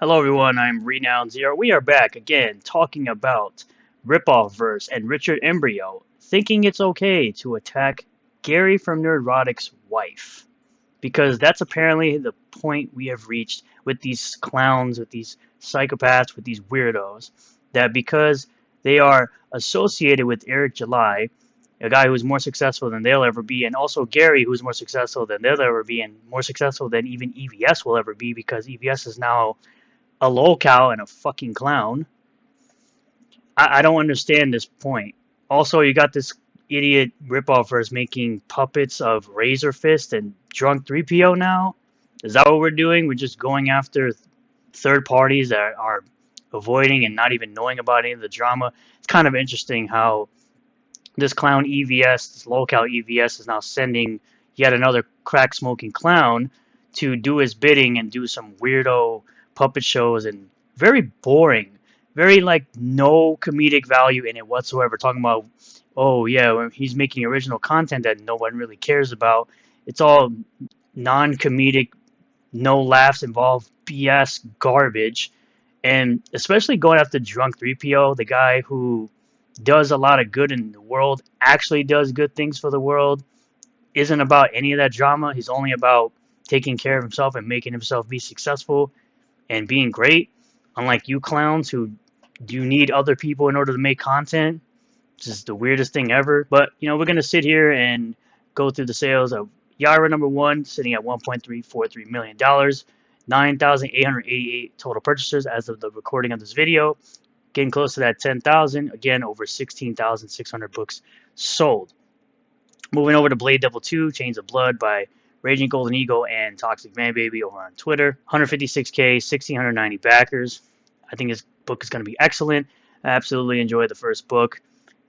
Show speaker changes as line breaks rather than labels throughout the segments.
Hello everyone, I'm Renowned Zero. We are back again talking about RipoffVerse and Richard Embryo thinking it's okay to attack Gary from Nerdrotic's wife. Because that's apparently the point we have reached with these clowns, with these psychopaths, with these weirdos. That because they are associated with Eric July, a guy who's more successful than they'll ever be, and also Gary, who's more successful than they'll ever be, and more successful than even EVS will ever be, because EVS is now a lolcow and a fucking clown. I don't understand this point. Also, you got this idiot ripoffers making puppets of Razor Fist and Drunk 3PO now. Is that what we're doing? We're just going after third parties that are avoiding and not even knowing about any of the drama. It's kind of interesting how this clown EVS, this lolcow EVS, is now sending yet another crack smoking clown to do his bidding and do some weirdo puppet shows and very boring, very like no comedic value in it whatsoever. Talking about, oh yeah, he's making original content that no one really cares about. It's all non-comedic, no laughs involved, BS garbage, and especially going after Drunk 3PO, the guy who does a lot of good in the world, actually does good things for the world, isn't about any of that drama. He's only about taking care of himself and making himself be successful and being great. Unlike you clowns who do need other people in order to make content. This is the weirdest thing ever. But, we're going to sit here and go through the sales of Yara number one, sitting at $1.343 million, 9,888 total purchasers as of the recording of this video. Getting close to that 10,000. Again, over 16,600 books sold. Moving over to Blade Devil 2, Chains of Blood by Raging Golden Eagle and ToxicManBaby over on Twitter. 156K, 1,690 backers. I think this book is going to be excellent. I absolutely enjoyed the first book.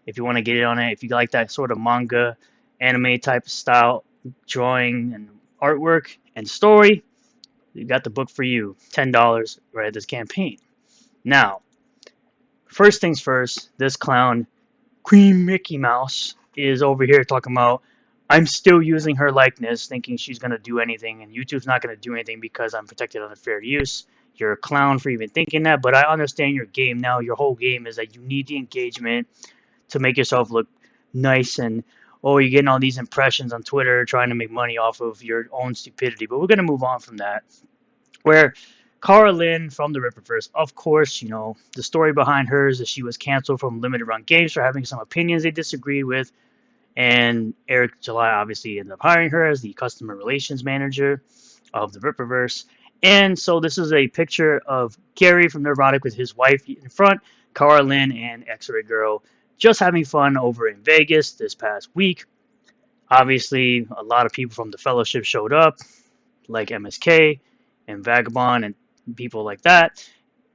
If you want to get it on it, if you like that sort of manga, anime type of style, drawing and artwork and story, you got the book for you. $10 right at this campaign. Now, first things first, this clown, Queen Mickey Mouse, is over here talking about, I'm still using her likeness, thinking she's going to do anything, and YouTube's not going to do anything because I'm protected under fair use. You're a clown for even thinking that, but I understand your game now. Your whole game is that you need the engagement to make yourself look nice, and oh, you're getting all these impressions on Twitter trying to make money off of your own stupidity. But we're going to move on from that. Where Cara Lynn from the RipoffVerse, of course, the story behind her is that she was canceled from Limited Run Games for having some opinions they disagreed with. And Eric July obviously ended up hiring her as the customer relations manager of the RipoffVerse. And so this is a picture of Gary from Nerdrotic with his wife in front, Cara Lynn and X-Ray Girl, just having fun over in Vegas this past week. Obviously, a lot of people from the Fellowship showed up, like MSK and Vagabond and people like that.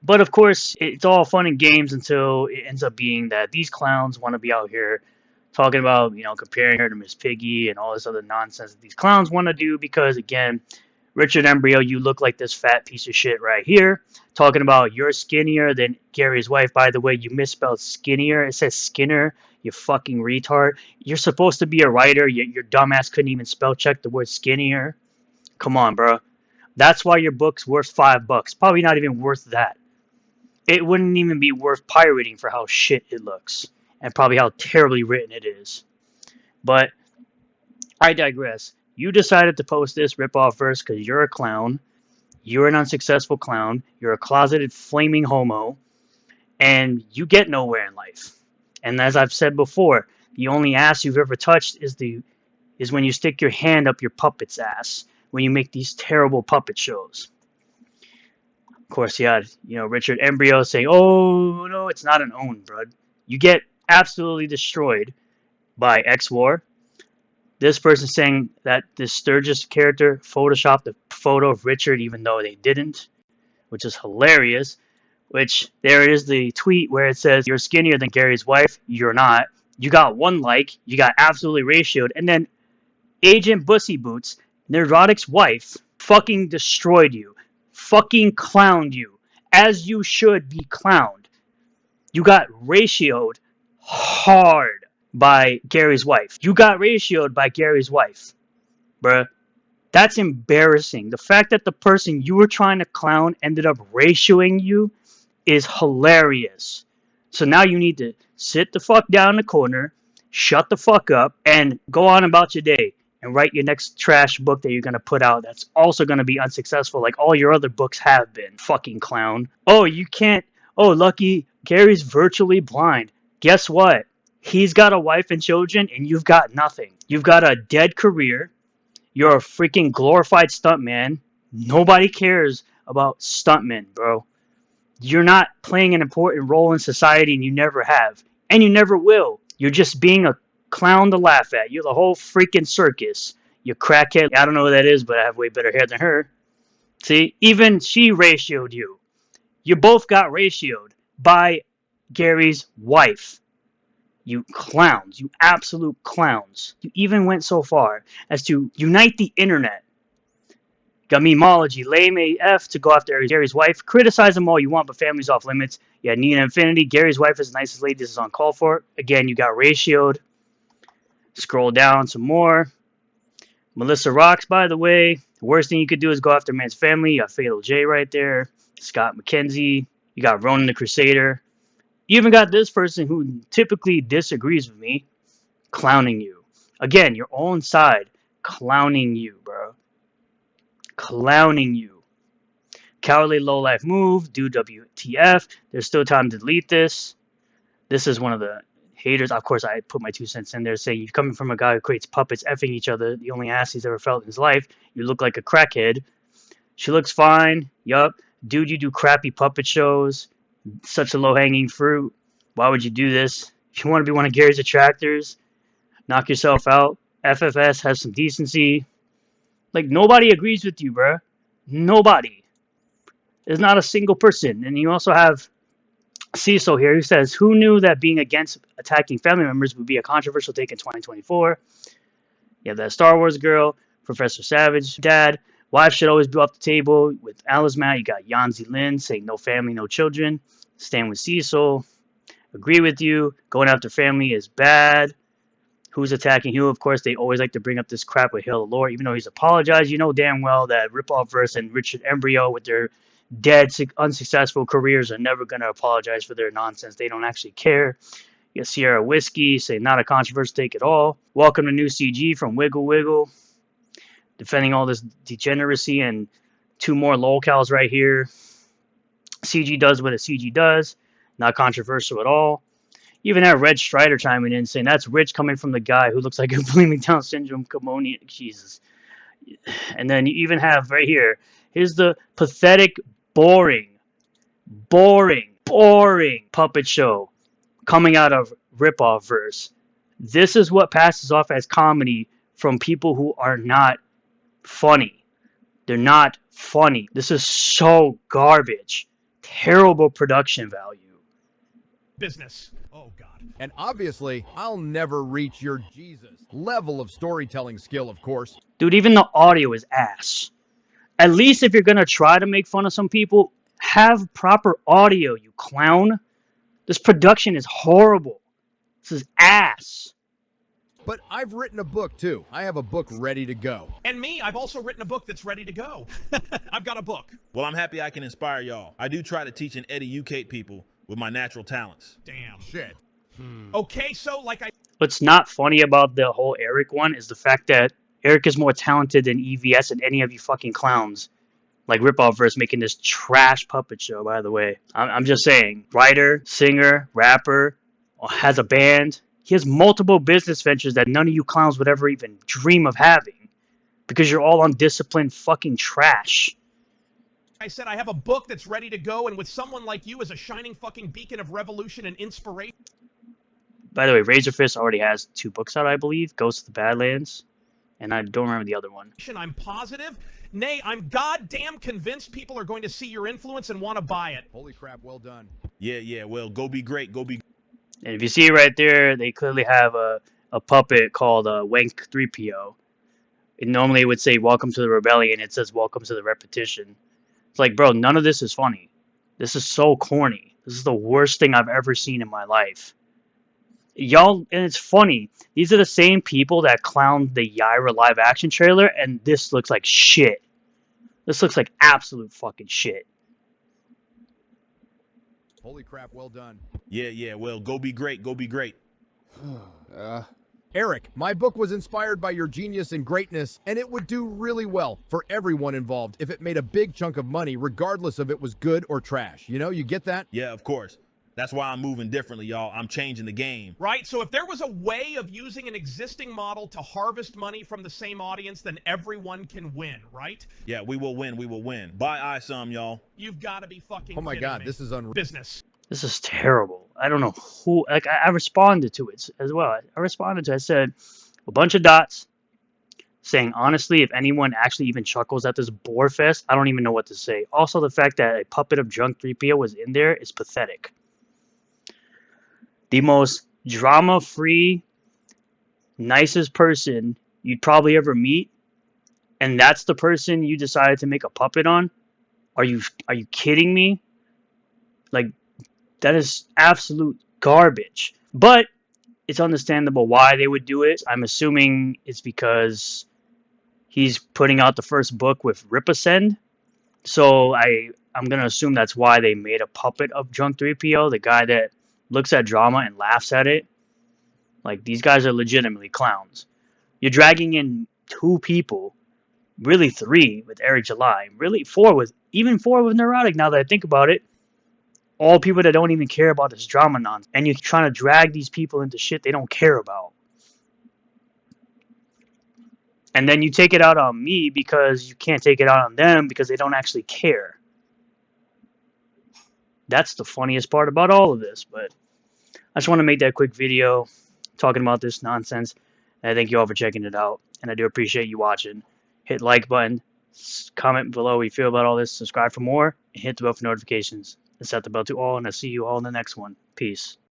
But of course, it's all fun and games until it ends up being that these clowns want to be out here talking about, comparing her to Miss Piggy and all this other nonsense that these clowns want to do because, again, Richard Embryo, you look like this fat piece of shit right here. Talking about you're skinnier than Gary's wife. By the way, you misspelled skinnier. It says Skinner, you fucking retard. You're supposed to be a writer. Your dumbass couldn't even spell check the word skinnier. Come on, bro. That's why your book's worth $5. Probably not even worth that. It wouldn't even be worth pirating for how shit it looks. And probably how terribly written it is. But I digress. You decided to post this RipoffVerse because you're a clown. You're an unsuccessful clown. You're a closeted flaming homo. And you get nowhere in life. And as I've said before, the only ass you've ever touched is when you stick your hand up your puppet's ass. When you make these terrible puppet shows. Of course, you had, Richard Embryo saying, oh, no, it's not an own, bud. You get absolutely destroyed by X-War. This person saying that this Sturgis character photoshopped a photo of Richard even though they didn't, which is hilarious. Which, there is the tweet where it says, you're skinnier than Gary's wife. You're not. You got one like. You got absolutely ratioed. And then Agent Bussy Boots, Nerdrotic's wife, fucking destroyed you. Fucking clowned you. As you should be clowned. You got ratioed hard by Gary's wife. You got ratioed by Gary's wife. Bruh. That's embarrassing. The fact that the person you were trying to clown ended up ratioing you is hilarious. So now you need to sit the fuck down in the corner, shut the fuck up, and go on about your day and write your next trash book that you're going to put out that's also going to be unsuccessful like all your other books have been. Fucking clown. Oh, you can't. Oh, lucky Gary's virtually blind. Guess what? He's got a wife and children, and you've got nothing. You've got a dead career. You're a freaking glorified stuntman. Nobody cares about stuntmen, bro. You're not playing an important role in society, and you never have. And you never will. You're just being a clown to laugh at. You're the whole freaking circus. You crackhead. I don't know who that is, but I have way better hair than her. See? Even she ratioed you. You both got ratioed by Gary's wife. You clowns. You absolute clowns. You even went so far as to unite the internet. Got memology, lame AF to go after Gary's wife. Criticize them all you want, but family's off limits. Yeah, Nina Infinity. Gary's wife is the nicest lady. This is uncalled for. Again, you got ratioed. Scroll down some more. Melissa Rocks, by the way. The worst thing you could do is go after man's family. You got Fatal J right there. Scott McKenzie. You got Ronan the Crusader. You even got this person who typically disagrees with me clowning you. Again, you're all inside clowning you, bro. Clowning you. Cowardly low-life move. Do WTF. There's still time to delete this. This is one of the haters. Of course, I put my 2 cents in there saying you're coming from a guy who creates puppets effing each other. The only ass he's ever felt in his life. You look like a crackhead. She looks fine. Yup. Dude, you do crappy puppet shows. Such a low-hanging fruit. Why would you do this? If you want to be one of Gary's attractors, knock yourself out. FFS has some decency. Like, nobody agrees with you, bruh. Nobody. There's not a single person. And you also have Cecil here who says, who knew that being against attacking family members would be a controversial take in 2024? You have that Star Wars girl, Professor Savage, dad. Wife should always be off the table. With Alizmat, you got Yanzi Lin saying no family, no children. Stand with Cecil. Agree with you. Going after family is bad. Who's attacking who? Of course, they always like to bring up this crap with Hail the Lord, even though he's apologized. You know damn well that RipoffVerse and Richard Embryo, with their dead, unsuccessful careers, are never going to apologize for their nonsense. They don't actually care. You got Sierra Whiskey saying not a controversial take at all. Welcome to New CG from Wiggle Wiggle. Defending all this degeneracy, and 2 more lolcows right here. CG does what a CG does. Not controversial at all. You even have Red Strider chiming in saying that's rich coming from the guy who looks like a completely Down syndrome Camonian. Jesus. And then you even have right here, here's the pathetic, boring puppet show coming out of RipoffVerse. This is what passes off as comedy from people who are not funny. They're not funny. This is so garbage. Terrible production value.
Business. Oh, God.
And obviously, I'll never reach your Jesus level of storytelling skill, of course.
Dude, even the audio is ass. At least if you're going to try to make fun of some people, have proper audio, you clown. This production is horrible. This is ass.
But I've written a book, too. I have a book ready to go.
And me, I've also written a book that's ready to go. I've got a book.
Well, I'm happy I can inspire y'all. I do try to teach and educate people with my natural talents.
Damn.
Shit.
Okay, so like
What's not funny about the whole Eric one is the fact that Eric is more talented than EVS and any of you fucking clowns. Like RipoffVerse making this trash puppet show, by the way. I'm just saying. Writer, singer, rapper, has a band. He has multiple business ventures that none of you clowns would ever even dream of having. Because you're all undisciplined fucking trash.
I said, I have a book that's ready to go, and with someone like you as a shining fucking beacon of revolution and inspiration.
By the way, Razorfist already has 2 books out, I believe. Ghost of the Badlands. And I don't remember the other one.
I'm positive. Nay, I'm goddamn convinced people are going to see your influence and want to buy it.
Holy crap, well done.
Yeah, well, go be great, go be...
And if you see right there, they clearly have a puppet called Wank 3PO. And normally it would say, welcome to the rebellion. It says, welcome to the repetition. It's like, bro, none of this is funny. This is so corny. This is the worst thing I've ever seen in my life. Y'all, and it's funny. These are the same people that clowned the Yaira live action trailer, and this looks like shit. This looks like absolute fucking shit.
Holy crap, well done.
Yeah, well, go be great, go be great.
Eric, my book was inspired by your genius and greatness, and it would do really well for everyone involved if it made a big chunk of money, regardless of it was good or trash. You know, you get that?
Yeah, of course. That's why I'm moving differently, y'all. I'm changing the game.
Right? So if there was a way of using an existing model to harvest money from the same audience, then everyone can win, right?
Yeah, we will win, we will win. Buy some, y'all.
You've got to be fucking
Oh my
kidding
God,
me.
this is unreal.
Business.
This is terrible. I don't know who. Like, I responded to it as well. I responded to it. I said a bunch of dots saying, honestly, if anyone actually even chuckles at this bore fest, I don't even know what to say. Also, the fact that a puppet of Drunk 3PO was in there is pathetic. The most drama-free, nicest person you'd probably ever meet, and that's the person you decided to make a puppet on? Are you kidding me? Like, that is absolute garbage. But it's understandable why they would do it. I'm assuming it's because he's putting out the first book with RipoffVerse. So I'm gonna assume that's why they made a puppet of Drunk 3PO, the guy that looks at drama and laughs at it. Like, these guys are legitimately clowns. You're dragging in 2 people, really 3 with Eric July, really 4 with Nerdrotic. Now that I think about it, all people that don't even care about this drama nonsense, and you're trying to drag these people into shit they don't care about. And then you take it out on me because you can't take it out on them because they don't actually care. That's the funniest part about all of this. But I just want to make that quick video talking about this nonsense. And I thank you all for checking it out. And I do appreciate you watching. Hit like button, comment below what you feel about all this, subscribe for more, and hit the bell for notifications. And set the bell to all, and I'll see you all in the next one. Peace.